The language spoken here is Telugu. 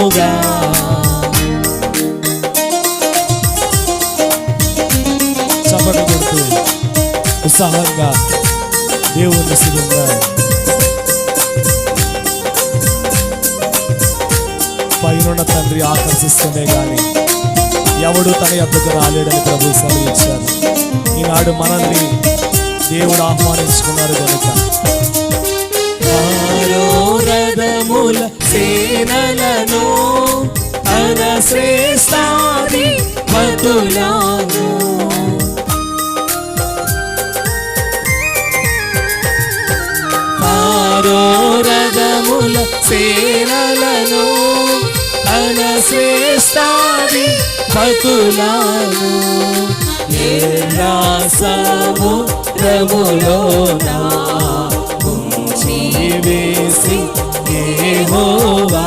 స్థిరముగా. చప్పట్లు కొడుతూ ఉత్సాహంగా దేవుని స్థిరంగా. పైనున్న తండ్రి ఆకర్షిస్తూనే గాని ఎవడు తన యొద్దకు రాలేడని ప్రభు సెలవిచ్చారు. ఈనాడు మనల్ని దేవుడు ఆహ్వానించుకున్నారు కనుక రథముల సేనలను తన శ్రేష్ఠాది మధులను రథముల సేనలను తన శ్రేష్ఠాది పతులను సముద్రములోనా ఉంచి వేసి యెహోవా